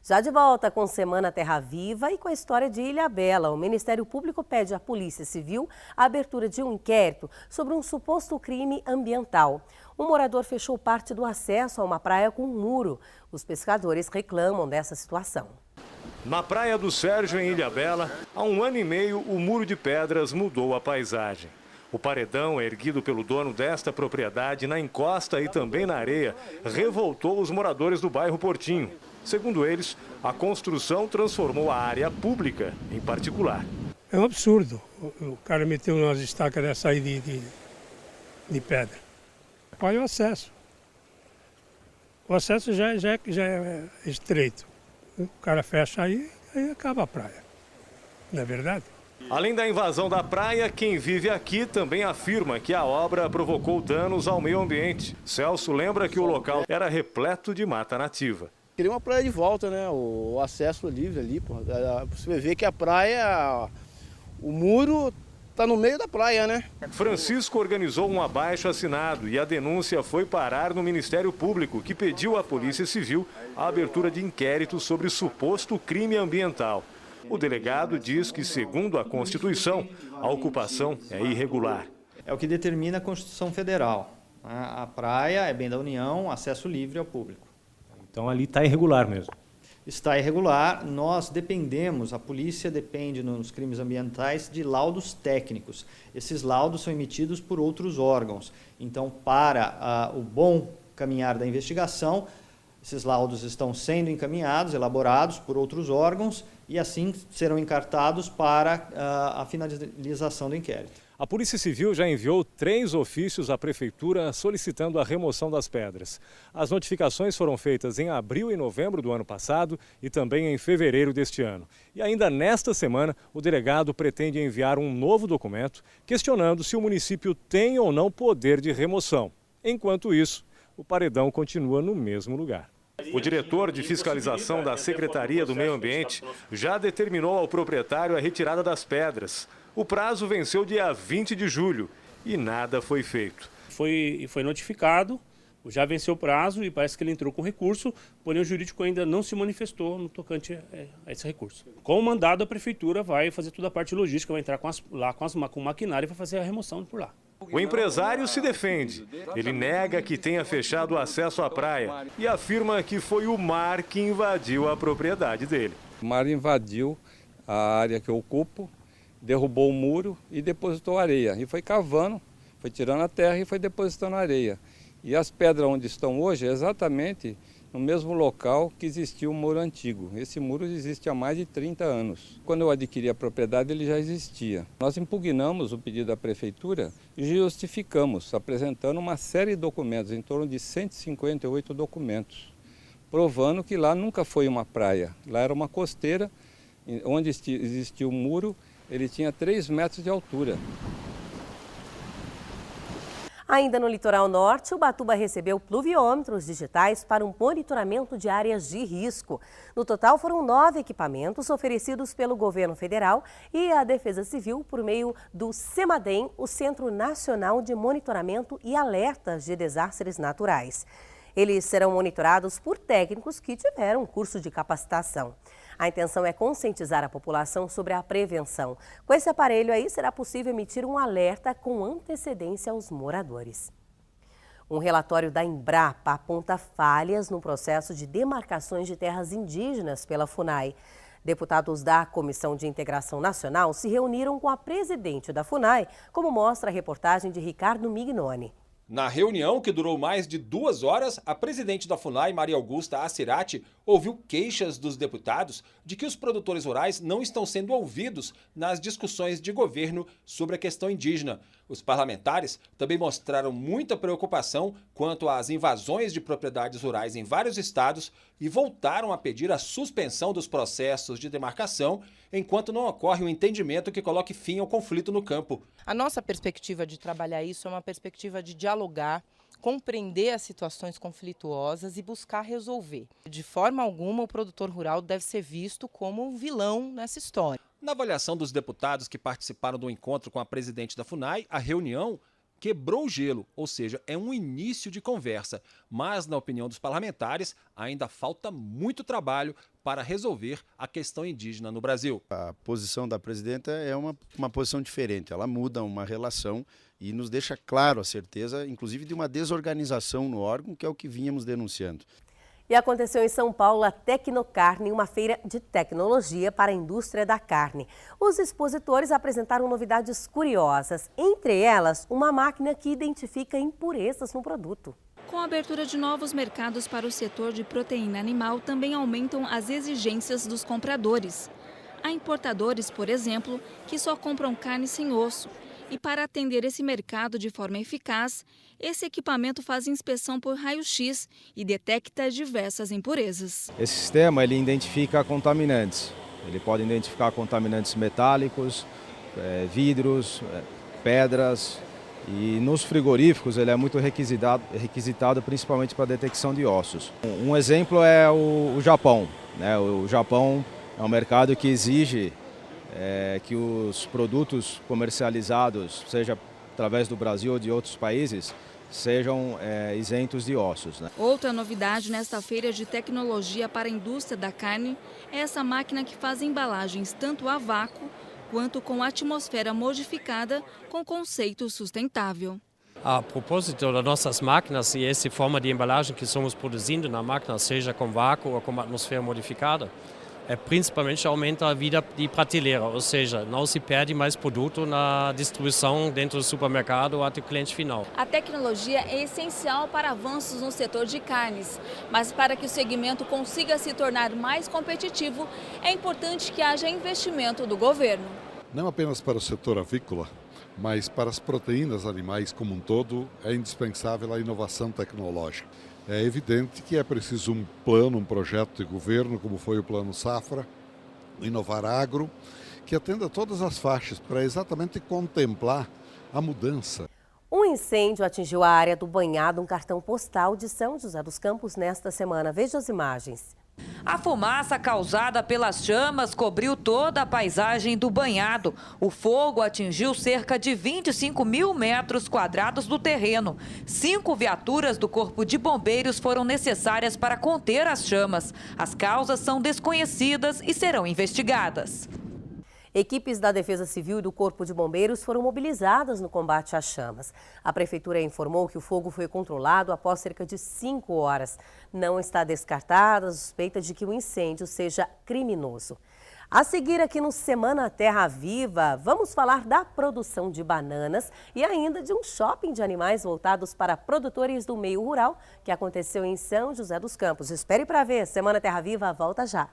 Já de volta com Semana Terra Viva e com a história de Ilhabela, o Ministério Público pede à Polícia Civil a abertura de um inquérito sobre um suposto crime ambiental. Um morador fechou parte do acesso a uma praia com um muro. Os pescadores reclamam dessa situação. Na Praia do Sérgio, em Ilhabela, há 1 ano e meio, o muro de pedras mudou a paisagem. O paredão, erguido pelo dono desta propriedade na encosta e também na areia, revoltou os moradores do bairro Portinho. Segundo eles, a construção transformou a área pública em particular. É um absurdo. O cara meteu umas estacas dessa aí de pedra. Olha o acesso. O acesso já é estreito. O cara fecha aí acaba a praia. Não é verdade? Além da invasão da praia, quem vive aqui também afirma que a obra provocou danos ao meio ambiente. Celso lembra que o local era repleto de mata nativa. Queria uma praia de volta, né? O acesso livre ali, pô. Você vê que a praia, o muro está no meio da praia, né? Francisco organizou um abaixo-assinado e a denúncia foi parar no Ministério Público, que pediu à Polícia Civil a abertura de inquérito sobre suposto crime ambiental. O delegado diz que, segundo a Constituição, a ocupação é irregular. É o que determina a Constituição Federal. A praia é bem da União, acesso livre ao público. Então ali está irregular mesmo. Está irregular, nós dependemos, a polícia depende nos crimes ambientais de laudos técnicos. Esses laudos são emitidos por outros órgãos. Então, para o bom caminhar da investigação, esses laudos estão sendo encaminhados, elaborados por outros órgãos e assim serão encartados para a finalização do inquérito. A Polícia Civil já enviou 3 ofícios à Prefeitura solicitando a remoção das pedras. As notificações foram feitas em abril e novembro do ano passado e também em fevereiro deste ano. E ainda nesta semana, o delegado pretende enviar um novo documento questionando se o município tem ou não poder de remoção. Enquanto isso, o paredão continua no mesmo lugar. O diretor de fiscalização da Secretaria do Meio Ambiente já determinou ao proprietário a retirada das pedras. O prazo venceu dia 20 de julho e nada foi feito. Foi notificado, já venceu o prazo e parece que ele entrou com recurso, porém o jurídico ainda não se manifestou no tocante a esse recurso. Com o mandado, a Prefeitura vai fazer toda a parte logística, vai entrar com o maquinário e vai fazer a remoção por lá. O empresário se defende. Ele nega que tenha fechado o acesso à praia e afirma que foi o mar que invadiu a propriedade dele. O mar invadiu a área que eu ocupo, derrubou o muro e depositou areia. E foi cavando, foi tirando a terra e foi depositando areia. E as pedras onde estão hoje é exatamente no mesmo local que existia o muro antigo. Esse muro existe há mais de 30 anos. Quando eu adquiri a propriedade, ele já existia. Nós impugnamos o pedido da Prefeitura e justificamos, apresentando uma série de documentos, em torno de 158 documentos, provando que lá nunca foi uma praia. Lá era uma costeira, onde existia o muro. Ele tinha 3 metros de altura. Ainda no litoral norte, Ubatuba recebeu pluviômetros digitais para um monitoramento de áreas de risco. No total, foram 9 equipamentos oferecidos pelo governo federal e a Defesa Civil por meio do CEMADEM, o Centro Nacional de Monitoramento e Alertas de Desastres Naturais. Eles serão monitorados por técnicos que tiveram curso de capacitação. A intenção é conscientizar a população sobre a prevenção. Com esse aparelho aí, será possível emitir um alerta com antecedência aos moradores. Um relatório da Embrapa aponta falhas no processo de demarcações de terras indígenas pela FUNAI. Deputados da Comissão de Integração Nacional se reuniram com a presidente da FUNAI, como mostra a reportagem de Ricardo Mignoni. Na reunião, que durou mais de 2 horas, a presidente da FUNAI, Maria Augusta Assirati, ouviu queixas dos deputados de que os produtores rurais não estão sendo ouvidos nas discussões de governo sobre a questão indígena. Os parlamentares também mostraram muita preocupação quanto às invasões de propriedades rurais em vários estados e voltaram a pedir a suspensão dos processos de demarcação enquanto não ocorre um entendimento que coloque fim ao conflito no campo. A nossa perspectiva de trabalhar isso é uma perspectiva de dialogar, compreender as situações conflituosas e buscar resolver. De forma alguma, o produtor rural deve ser visto como um vilão nessa história. Na avaliação dos deputados que participaram do encontro com a presidente da FUNAI, a reunião quebrou o gelo, ou seja, é um início de conversa. Mas, na opinião dos parlamentares, ainda falta muito trabalho para resolver a questão indígena no Brasil. A posição da presidenta é uma posição diferente, ela muda uma relação e nos deixa claro a certeza, inclusive, de uma desorganização no órgão, que é o que vínhamos denunciando. E aconteceu em São Paulo a Tecnocarne, uma feira de tecnologia para a indústria da carne. Os expositores apresentaram novidades curiosas, entre elas uma máquina que identifica impurezas no produto. Com a abertura de novos mercados para o setor de proteína animal, também aumentam as exigências dos compradores. Há importadores, por exemplo, que só compram carne sem osso. E para atender esse mercado de forma eficaz, esse equipamento faz inspeção por raio-x e detecta diversas impurezas. Esse sistema ele identifica contaminantes. Ele pode identificar contaminantes metálicos, vidros, pedras. E nos frigoríficos ele é muito requisitado principalmente para a detecção de ossos. Um exemplo é o Japão, né? O Japão é um mercado que exige que os produtos comercializados, seja através do Brasil ou de outros países, sejam isentos de ossos, né? Outra novidade nesta feira de tecnologia para a indústria da carne é essa máquina que faz embalagens tanto a vácuo quanto com atmosfera modificada com conceito sustentável. A propósito das nossas máquinas e essa forma de embalagem que estamos produzindo na máquina, seja com vácuo ou com atmosfera modificada, principalmente aumenta a vida de prateleira, ou seja, não se perde mais produto na distribuição dentro do supermercado ou até o cliente final. A tecnologia é essencial para avanços no setor de carnes, mas para que o segmento consiga se tornar mais competitivo, é importante que haja investimento do governo. Não apenas para o setor avícola, mas para as proteínas animais como um todo, é indispensável a inovação tecnológica. É evidente que é preciso um plano, um projeto de governo, como foi o Plano Safra, Inovar Agro, que atenda todas as faixas para exatamente contemplar a mudança. Um incêndio atingiu a área do Banhado, um cartão postal de São José dos Campos, nesta semana. Veja as imagens. A fumaça causada pelas chamas cobriu toda a paisagem do Banhado. O fogo atingiu cerca de 25 mil metros quadrados do terreno. 5 viaturas do Corpo de Bombeiros foram necessárias para conter as chamas. As causas são desconhecidas e serão investigadas. Equipes da Defesa Civil e do Corpo de Bombeiros foram mobilizadas no combate às chamas. A Prefeitura informou que o fogo foi controlado após cerca de 5 horas. Não está descartada a suspeita de que o incêndio seja criminoso. A seguir aqui no Semana Terra Viva, vamos falar da produção de bananas e ainda de um shopping de animais voltados para produtores do meio rural que aconteceu em São José dos Campos. Espere para ver, Semana Terra Viva volta já.